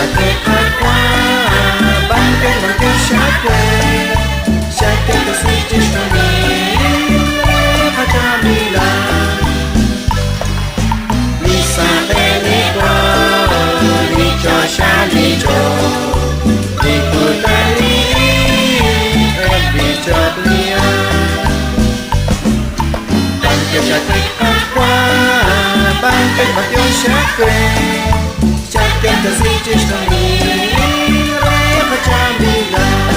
Shate aqua, banque, banque, shate. Shate the switch is coming, Jamila. Lisa Beligua, Licho Shalicho, Likutali, Licho Blia. Banque, shate aqua, banque, banque, shate. Shate the switch is coming, Jamila.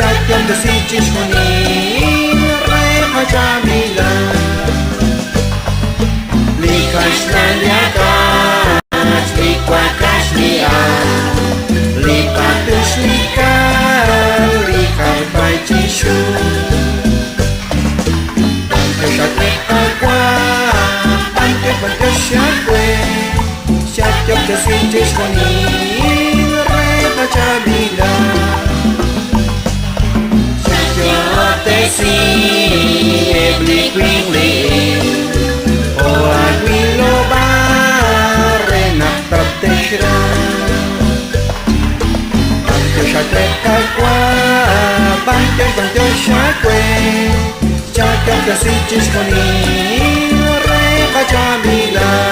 Shotgun the siege shoni Reha Jamila Likash Laliakat Likwa Kashlia Lipatush Likal Likal Baitishu Banke Shakwe Akwa Banke Shakwe Shotgun the siege shoni Reha Jamila See every quickly Oh Aguilo Barrena Protection Banque Shakwe Aqua Banque Shakwe Shakwe the Siege is Reha Jamila